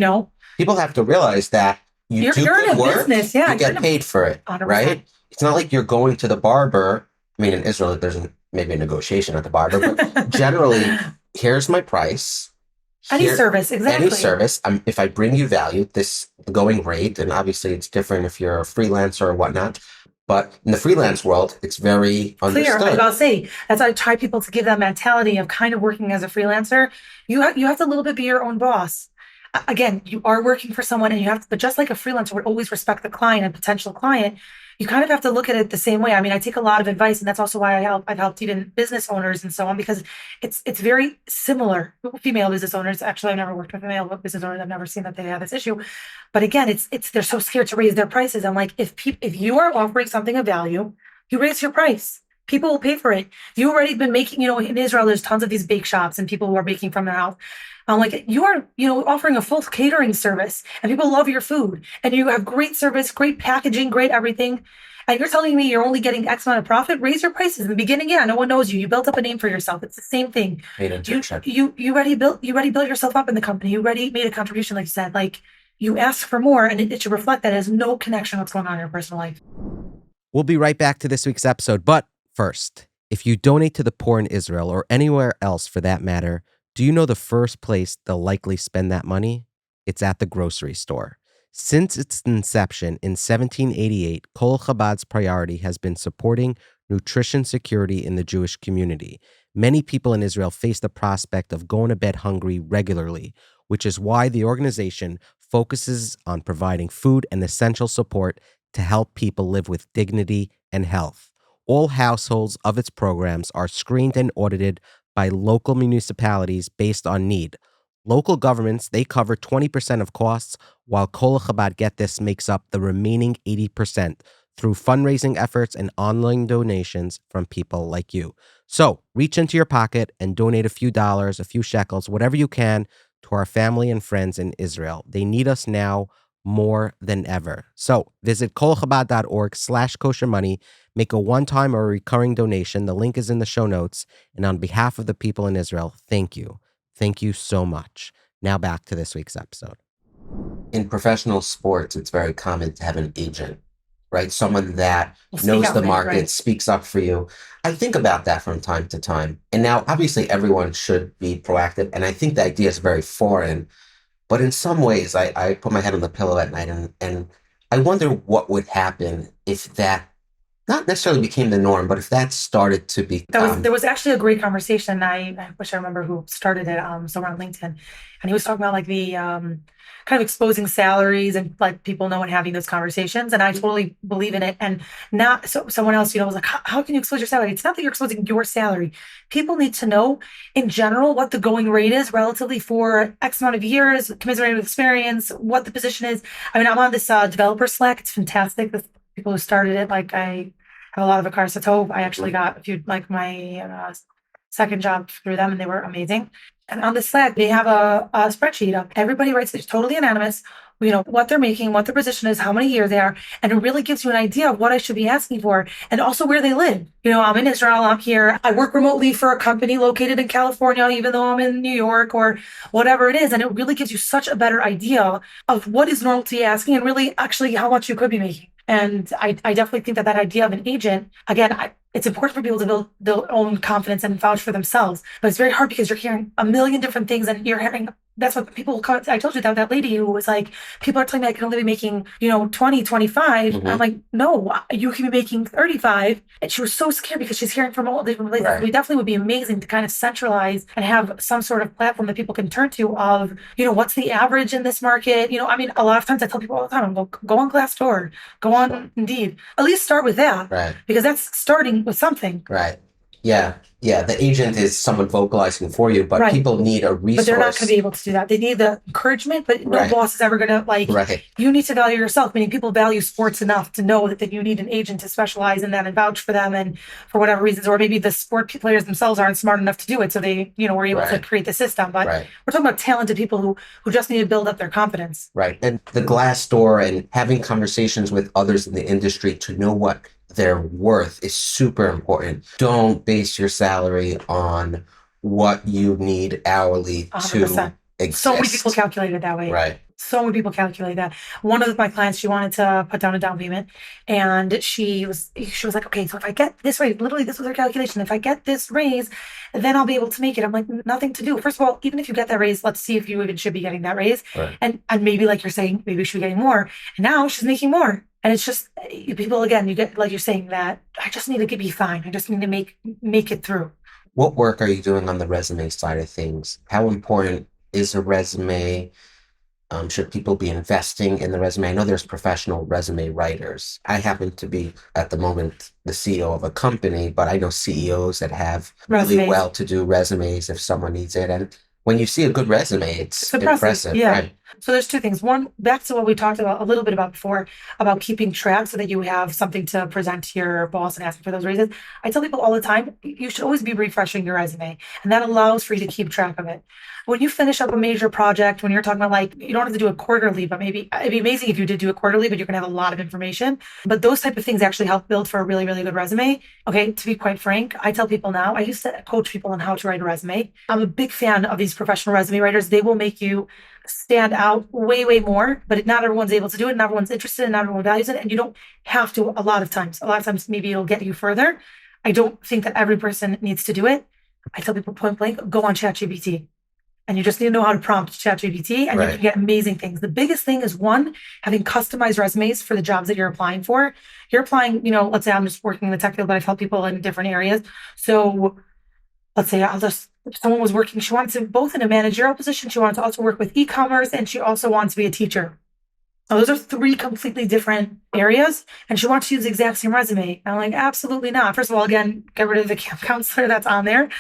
People have to realize that you're in a work, business, you get paid for it, 100%. right? It's not like you're going to the barber. I mean, in Israel, there's maybe a negotiation at the barber, but generally, here's my price. Any service, exactly. Any service. If I bring you value, the going rate, and obviously it's different if you're a freelancer or whatnot, but in the freelance world, it's very understood. Clear. I was about to say, that's why I try people to give that mentality of kind of working as a freelancer. You have to a little bit be your own boss. Again, you are working for someone and you have to, but just like a freelancer would always respect the client and potential client, you kind of have to look at it the same way. I mean, I take a lot of advice, and that's also why I've helped even business owners and so on, because it's very similar. Female business owners, actually, I've never worked with male business owners. I've never seen that they have this issue. But again, it's they're so scared to raise their prices. I'm like, if you are offering something of value, you raise your price. People will pay for it. You've already been making, in Israel, there's tons of these bake shops and people who are baking from their house. I'm like, you are, offering a full catering service and people love your food and you have great service, great packaging, great everything. And you're telling me you're only getting X amount of profit? Raise your prices. In the beginning, no one knows you. You built up a name for yourself. It's the same thing. You already built yourself up in the company. You already made a contribution, like you said. Like, you ask for more, and it should reflect that it has no connection to what's going on in your personal life. We'll be right back to this week's episode. But first, if you donate to the poor in Israel or anywhere else for that matter, do you know the first place they'll likely spend that money? It's at the grocery store. Since its inception in 1788, Kol Chabad's priority has been supporting nutrition security in the Jewish community. Many people in Israel face the prospect of going to bed hungry regularly, which is why the organization focuses on providing food and essential support to help people live with dignity and health. All households of its programs are screened and audited by local municipalities based on need. Local governments, they cover 20% of costs, while Kol Chabad, get this, makes up the remaining 80% through fundraising efforts and online donations from people like you. So reach into your pocket and donate a few dollars, a few shekels, whatever you can, to our family and friends in Israel. They need us now more than ever. So visit kolchabad.org/koshermoney, make a one-time or recurring donation. The link is in the show notes. And on behalf of the people in Israel, thank you. Thank you so much. Now back to this week's episode. In professional sports, it's very common to have an agent, right? Someone that knows the market, right? Speaks up for you. I think about that from time to time. And now, obviously, everyone should be proactive. And I think the idea is very foreign. But in some ways, I put my head on the pillow at night and I wonder what would happen if that not necessarily became the norm, but if that started to be... There was actually a great conversation. I wish I remember who started it, somewhere on LinkedIn. And he was talking about like the kind of exposing salaries and like people know and having those conversations. And I totally believe in it. And not so someone else, was like, how can you expose your salary? It's not that you're exposing your salary. People need to know in general what the going rate is relatively for X amount of years, commensurate with experience, what the position is. I mean, I'm on this developer Slack. It's fantastic. The people who started it, like I have a lot of Akar Satov. I actually got a few, like my second job through them, and they were amazing. And on the Slack, they have a spreadsheet up. Everybody writes, it's totally anonymous, what they're making, what their position is, how many years they are. And it really gives you an idea of what I should be asking for and also where they live. I'm in Israel, I'm here. I work remotely for a company located in California, even though I'm in New York or whatever it is. And it really gives you such a better idea of what is normal to be asking and really actually how much you could be making. And I definitely think that idea of an agent, again, it's important for people to build their own confidence and vouch for themselves. But it's very hard because you're hearing a million different things and you're hearing, that's what people come. I told you that lady who was like, people are telling me I can only be making, 20, 25. Mm-hmm. I'm like, no, you can be making 35. And she was so scared because she's hearing from all different places. Right. It definitely would be amazing to kind of centralize and have some sort of platform that people can turn to of, what's the average in this market? A lot of times I tell people all the time, go on Glassdoor, go on Indeed. At least start with that. Right. Because that's starting with something. Right. Yeah, yeah. The agent is someone vocalizing for you, but Right. people need a But they're not going to resource. be able to do that. They need the encouragement, but no Right, boss is ever going to like, right, you need to value yourself. Meaning people value sports enough to know that you need an agent to specialize in that and vouch for them. And for whatever reasons, or maybe the sport players themselves aren't smart enough to do it. So they, were able to right, create the system. But right, we're talking about talented people who just need to build up their confidence. right. And the glass door and having conversations with others in the industry to know what their worth is super important. Don't base your salary on what you need hourly to 100%. So many people exist. calculate it that way. Right, So many people calculate that. One of my clients, she wanted to put down a down payment, and she was like, okay, so if I get this raise, literally this was her calculation. If I get this raise, then I'll be able to make it. I'm like, nothing to do. First of all, even if you get that raise, let's see if you even should be getting that raise. right. And maybe like you're saying, maybe you should be getting more. And now she's making more. And it's just people again, you get like you're saying that I just need to be fine. I just need to make it through. What work are you doing on the resume side of things? How important is a resume? Should people be investing in the resume? I know there's professional resume writers. I happen to be at the moment the CEO of a company, but I know CEOs that have really Resumes. well-to-do resumes if someone needs it. And when you see a good resume, it's It's impressive. impressive, Yeah. right? So there's two things. One, back to what we talked about a little bit about before, about keeping track so that you have something to present to your boss and asking for those raises. I tell people all the time, you should always be refreshing your resume, and that allows for you to keep track of it. When you finish up a major project, when you're talking about like, you don't have to do it quarterly, but maybe it'd be amazing if you did do it quarterly, but you're gonna have a lot of information. But those type of things actually help build for a really, really good resume. Okay, to be quite frank, I tell people now, I used to coach people on how to write a resume. I'm a big fan of these professional resume writers. They will make you stand out way, way more, but not everyone's able to do it. Not everyone's interested and not everyone values it. And you don't have to a lot of times. A lot of times, maybe it'll get you further. I don't think that every person needs to do it. I tell people point blank, go on ChatGPT. And you just need to know how to prompt ChatGPT and you Right. can get amazing things. The biggest thing is one, having customized resumes for the jobs that you're applying for. You're applying, let's say I'm just working in the tech field, but I've helped people in different areas. So let's say if someone was working, she wanted to both in a managerial position, she wanted to also work with e-commerce, and she also wanted to be a teacher. So those are three completely different areas, and she wants to use the exact same resume. And I'm like, absolutely not. First of all, again, get rid of the camp counselor that's on there,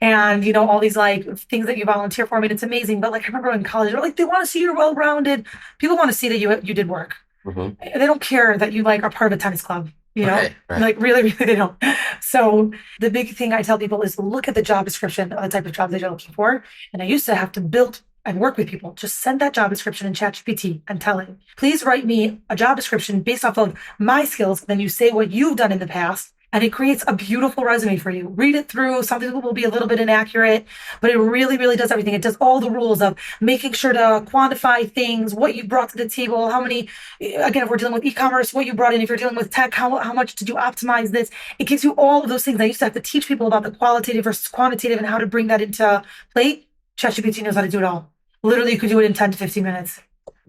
and all these like things that you volunteer for. I mean, it's amazing. But like I remember in college, they're like, they want to see you're well-rounded. People want to see that you did work. Mm-hmm. They don't care that you like are part of a tennis club. Right, right. Like really, really, they don't. So the big thing I tell people is look at the job description of the type of job that you're looking for. And I used to have to build and work with people. Just send that job description in ChatGPT and tell it, please write me a job description based off of my skills. Then you say what you've done in the past. And it creates a beautiful resume for you. Read it through. Some people will be a little bit inaccurate, but it really, really does everything. It does all the rules of making sure to quantify things, what you brought to the table, how many, again, if we're dealing with e-commerce, what you brought in, if you're dealing with tech, how much did you optimize this? It gives you all of those things. I used to have to teach people about the qualitative versus quantitative and how to bring that into play. ChatGPT knows how to do it all. Literally, you could do it in 10 to 15 minutes.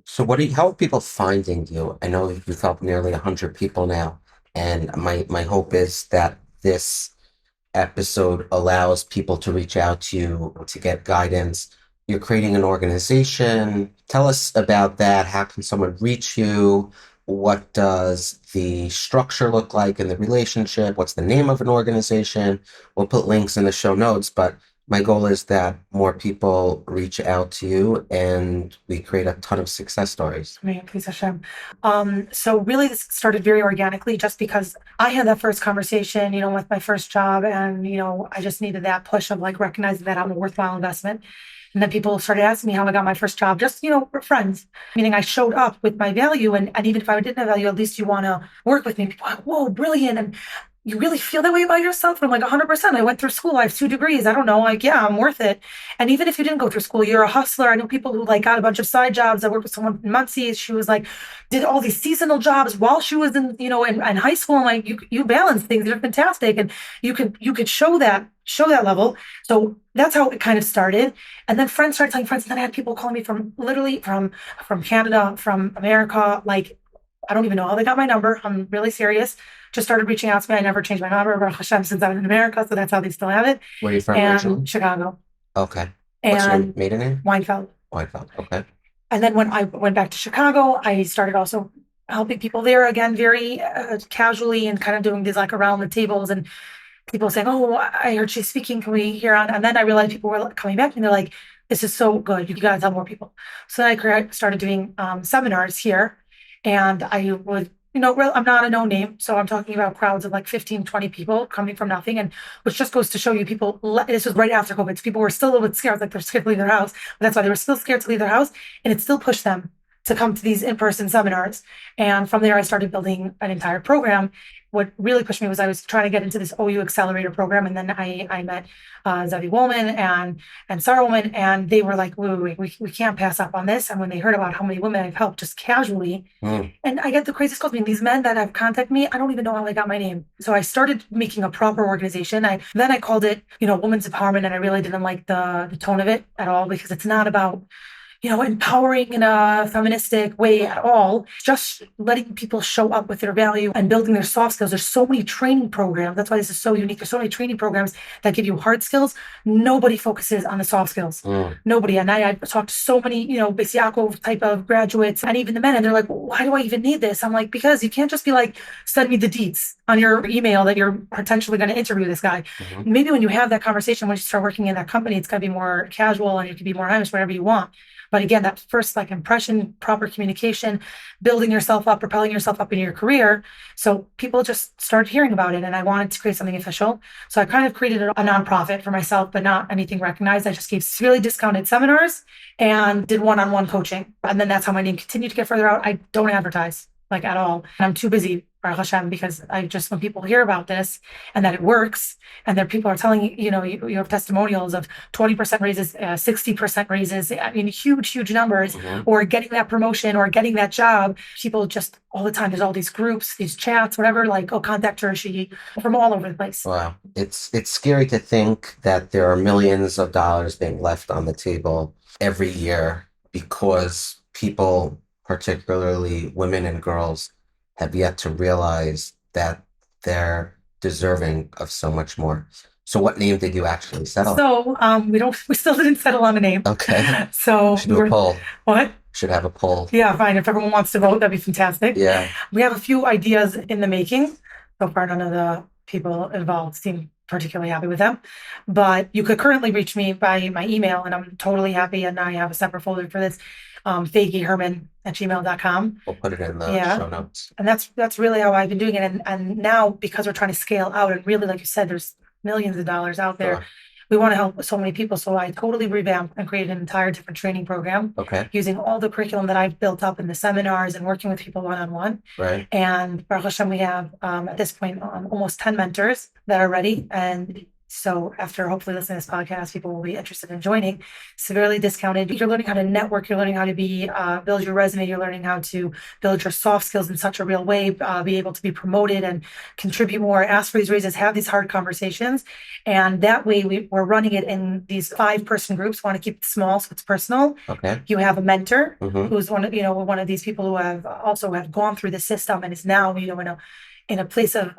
So how are people finding you? I know you've helped nearly 100 people now. And my hope is that this episode allows people to reach out to you to get guidance. You're creating an organization. Tell us about that. How can someone reach you? What does the structure look like in the relationship? What's the name of an organization? We'll put links in the show notes, but my goal is that more people reach out to you and we create a ton of success stories. Please Hashem. So really this started very organically just because I had that first conversation, with my first job and, I just needed that push of like recognizing that I'm a worthwhile investment. And then people started asking me how I got my first job, just, for friends, meaning I showed up with my value. And even if I didn't have value, at least you want to work with me. People are like, whoa, brilliant. And you really feel that way about yourself? And I'm like, 100%. I went through school. I have 2 degrees. I don't know. Like, yeah, I'm worth it. And even if you didn't go through school, you're a hustler. I know people who like got a bunch of side jobs. I worked with someone in Muncie. She was like, did all these seasonal jobs while she was in, in high school. I'm like, you balance things. You're fantastic. And you could show that level. So that's how it kind of started. And then friends started telling friends. And then I had people calling me from Canada, from America. Like, I don't even know how they got my number. I'm really serious. Just started reaching out to me. I never changed my number, Baruch Hashem, since I'm in America. So that's how they still have it. Where are you from originally? Chicago. Okay. What's your And maiden name? Weinfeld. Weinfeld. Okay. And then when I went back to Chicago, I started also helping people there again, very casually and kind of doing these like around the tables. And people saying, "Oh, I heard she's speaking. Can we hear on?" And then I realized people were coming back and they're like, "This is so good. You got to tell more people." So then I started doing seminars here, and I would, I'm not a no name. So I'm talking about crowds of like 15, 20 people coming from nothing. And which just goes to show you this was right after COVID. So people were still a little bit scared, like they're scared to leave their house. But that's why they were still scared to leave their house. And it still pushed them to come to these in-person seminars. And from there, I started building an entire program. What really pushed me was I was trying to get into this OU Accelerator program. And then I met Zevi Woolman and Sarah Woolman, and they were like, wait, we can't pass up on this. And when they heard about how many women I've helped just casually, and I get the craziest calls. I mean, these men that have contacted me, I don't even know how they got my name. So I started making a proper organization. Then I called it, women's empowerment, and I really didn't like the tone of it at all, because it's not about empowering in a feministic way at all, just letting people show up with their value and building their soft skills. There's so many training programs. That's why this is so unique. There's so many training programs that give you hard skills. Nobody focuses on the soft skills. Nobody. And I talked to so many, Bisiako type of graduates and even the men, and they're like, well, why do I even need this? I'm like, because you can't just be like, send me the deets on your email that you're potentially going to interview this guy. Maybe when you have that conversation, when you start working in that company, it's going to be more casual and you can be more honest, whatever you want. But again, that first impression, proper communication, building yourself up, propelling yourself up in your career. So people just started hearing about it, and I wanted to create something official. So I kind of created a nonprofit for myself, but not anything recognized. I just gave really discounted seminars and did one-on-one coaching. And then that's how my name continued to get further out. I don't advertise at all. And I'm too busy, Baruch Hashem, because when people hear about this and that it works, and that people are telling you, you have testimonials of 20% raises, 60% raises, I mean, huge numbers, or getting that promotion or getting that job. People just all the time, there's all these groups, these chats, whatever, contact her, she, from all over the place. Wow. It's scary to think that there are millions of dollars being left on the table every year because people, particularly women and girls, have yet to realize that they're deserving of so much more. So what name did you actually settle? So we still didn't settle on a name. Okay. So should do a poll. What? Should have a poll. Yeah, fine. If everyone wants to vote, that'd be fantastic. Yeah. We have a few ideas in the making. So far, none of the people involved seem particularly happy with them. But you could currently reach me by my email, and I'm totally happy. And I have a separate folder for this. FeigiHerman@gmail.com. We'll put it in the show notes. And that's really how I've been doing it. And now, because we're trying to scale out, and really, like you said, there's millions of dollars out there. Sure. We want to help so many people. So I totally revamped and created an entire different training program. Okay. Using all the curriculum that I've built up in the seminars and working with people one-on-one. Right. And Baruch Hashem, we have at this point almost 10 mentors that are ready. And so after hopefully listening to this podcast, people will be interested in joining. Severely discounted. You're learning how to network. You're learning how to build your resume. You're learning how to build your soft skills in such a real way, be able to be promoted and contribute more, ask for these raises, have these hard conversations. And that way we're running it in these 5-person groups. We want to keep it small so it's personal. Okay. You have a mentor who's one of these people who have gone through the system and is now, in a place of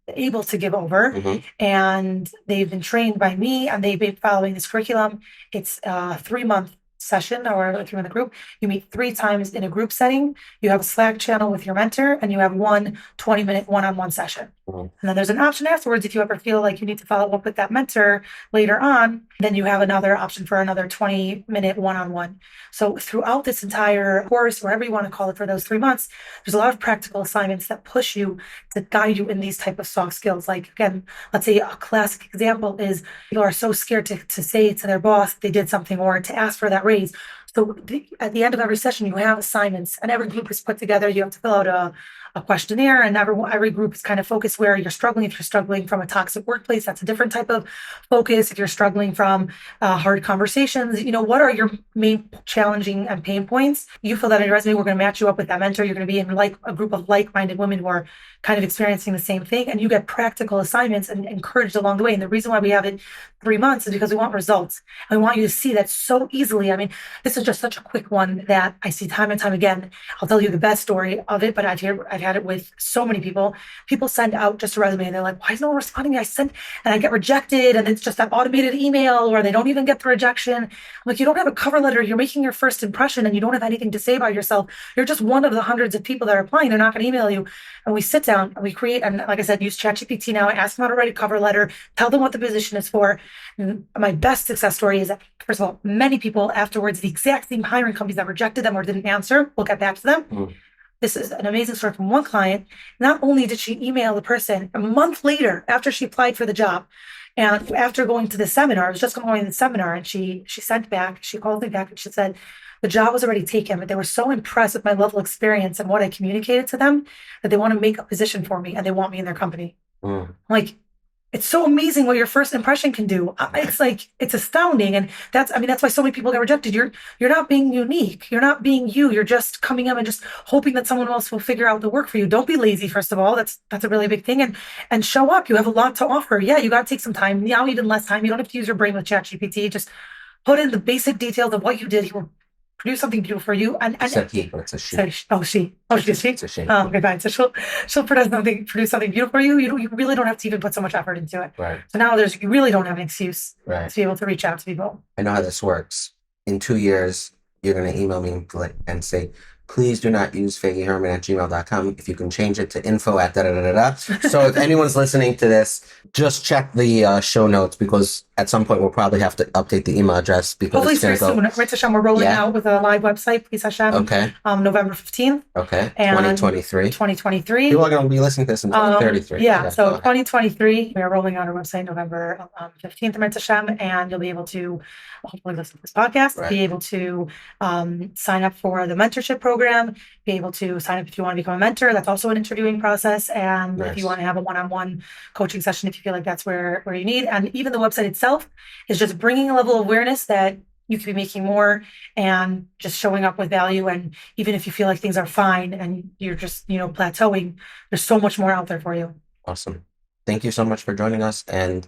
able to give over. And they've been trained by me, and they've been following this curriculum. It's a 3-month session or a 3-month group. You meet 3 times in a group setting. You have a Slack channel with your mentor, and you have 1 20-minute one-on-one session. And then there's an option afterwards. If you ever feel like you need to follow up with that mentor later on, then you have another option for another 20-minute one-on-one. So throughout this entire course, whatever you want to call it, for those 3 months, there's a lot of practical assignments that push you to guide you in these type of soft skills. Like, again, let's say a classic example is people are so scared to say to their boss they did something or to ask for that raise. So at the end of every session, you have assignments, and every group is put together. You have to fill out a questionnaire, and every group is kind of focused where you're struggling. If you're struggling from a toxic workplace, that's a different type of focus. If you're struggling from hard conversations, what are your main challenging and pain points? You fill that in your resume. We're going to match you up with that mentor. You're going to be in a group of like-minded women who are kind of experiencing the same thing, and you get practical assignments and encouraged along the way. And the reason why we have it 3 months is because we want results. And we want you to see that so easily. I mean, this is just such a quick one that I see time and time again. I'll tell you the best story of it, but I've heard had it with so many people. People send out just a resume and they're like, why is no one responding? And I get rejected, and it's just an automated email, or they don't even get the rejection. I'm like, you don't have a cover letter. You're making your first impression and you don't have anything to say about yourself. You're just one of the hundreds of people that are applying. They're not going to email you. And we sit down and we create, and like I said, use ChatGPT now. I ask them how to write a cover letter, tell them what the position is for. And my best success story is that, first of all, many people afterwards, the exact same hiring companies that rejected them or didn't answer, will get back to them. This is an amazing story from one client. Not only did she email the person a month later after she applied for the job, and after going to the seminar, I was just going to the seminar, and she called me back and she said, the job was already taken, but they were so impressed with my level of experience and what I communicated to them that they want to make a position for me and they want me in their company. Like, it's so amazing what your first impression can do. It's like, it's astounding. And that's why so many people get rejected. You're not being unique. You're not being you. You're just coming up and just hoping that someone else will figure out the work for you. Don't be lazy, first of all. That's a really big thing. And show up. You have a lot to offer. Yeah, you got to take some time. Now, even less time. You don't have to use your brain with ChatGPT. Just put in the basic details of what you did. He will produce something beautiful for you. Except he, but it's a she. She. She's she. It's a she. Okay, fine. So she'll produce something beautiful for you. You really don't have to even put so much effort into it. Right. So now you really don't have an excuse to be able to reach out to people. I know how this works. In 2 years, you're going to email me and say, please do not use FeigiHerman@gmail.com. If you can change it to info@da-da-da-da-da. So if anyone's listening to this, just check the show notes, because at some point we'll probably have to update the email address, because hopefully very soon. Right, Hashem, we're rolling out with a live website, please Hashem. Okay. November 15th. Okay. 2023. 2023. People are going to be listening to this in 2033. So 2023, we are rolling out our website November 15th, Right, Hashem, and you'll be able to hopefully listen to this podcast, be able to sign up for the mentorship program, be able to sign up if you want to become a mentor. That's also an interviewing process. And if you want to have a one-on-one coaching session, if you feel like that's where you need. And even the website itself is just bringing a level of awareness that you could be making more and just showing up with value. And even if you feel like things are fine and you're just, plateauing, there's so much more out there for you. Awesome. Thank you so much for joining us. And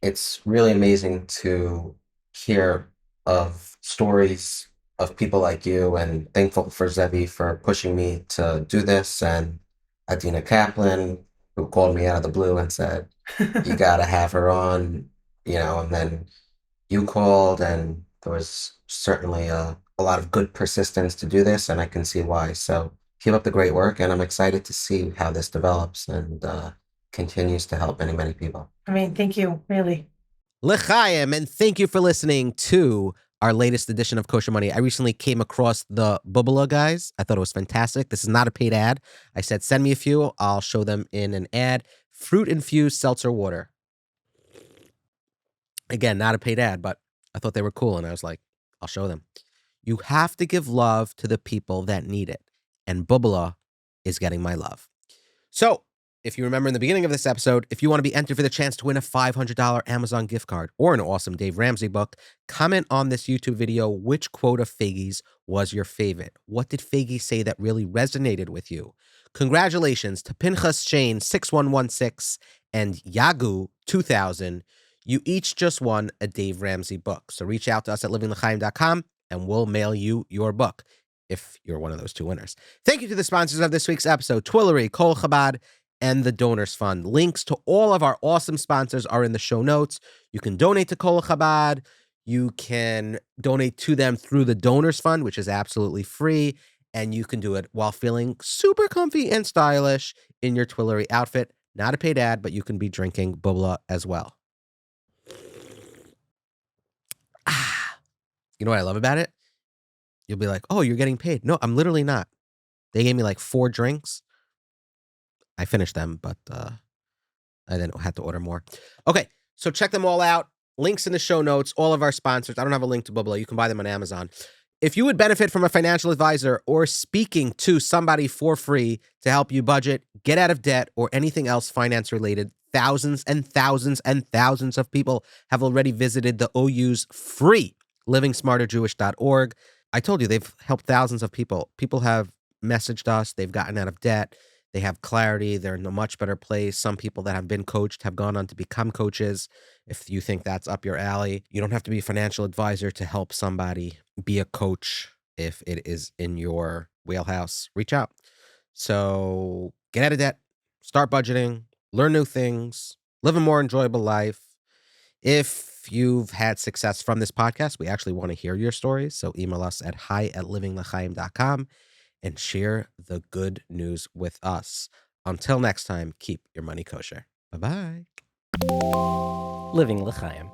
it's really amazing to hear of stories of people like you, and thankful for Zevi for pushing me to do this, and Adina Kaplan, who called me out of the blue and said, you got to have her on, and then you called, and there was certainly a lot of good persistence to do this, and I can see why. So keep up the great work, and I'm excited to see how this develops and continues to help many, many people. Thank you, really. L'chaim, and thank you for listening to our latest edition of Kosher Money. I recently came across the Bubala guys. I thought it was fantastic. This is not a paid ad. I said, send me a few. I'll show them in an ad. Fruit-infused seltzer water. Again, not a paid ad, but I thought they were cool, and I was like, I'll show them. You have to give love to the people that need it, and Bubala is getting my love. So, if you remember in the beginning of this episode, if you want to be entered for the chance to win a $500 Amazon gift card or an awesome Dave Ramsey book, comment on this YouTube video which quote of Feigi's was your favorite. What did Feigi say that really resonated with you? Congratulations to Pinchas Shane 6116 and Yagu 2000. You each just won a Dave Ramsey book. So reach out to us at livinglechaim.com and we'll mail you your book if you're one of those two winners. Thank you to the sponsors of this week's episode, Twillory, Kol Chabad, and the Donors Fund. Links to all of our awesome sponsors are in the show notes. You can donate to Kol Chabad. You can donate to them through the Donors Fund, which is absolutely free. And you can do it while feeling super comfy and stylish in your Twillory outfit. Not a paid ad, but you can be drinking Bubla as well. You know what I love about it? You'll be like, oh, you're getting paid. No, I'm literally not. They gave me like 4 drinks. I finished them, but I then had to order more. Okay, so check them all out. Links in the show notes, all of our sponsors. I don't have a link to Bubla. You can buy them on Amazon. If you would benefit from a financial advisor or speaking to somebody for free to help you budget, get out of debt, or anything else finance related, thousands and thousands and thousands of people have already visited the OU's free livingsmarterjewish.org. I told you they've helped thousands of people. People have messaged us. They've gotten out of debt. They have clarity. They're in a much better place. Some people that have been coached have gone on to become coaches. If you think that's up your alley, you don't have to be a financial advisor to help somebody be a coach. If it is in your wheelhouse, reach out. So get out of debt, start budgeting, learn new things, live a more enjoyable life. If you've had success from this podcast, we actually want to hear your stories. So email us at hi@livinglechaim.com and share the good news with us. Until next time, keep your money kosher. Bye-bye. Living L'Chaim.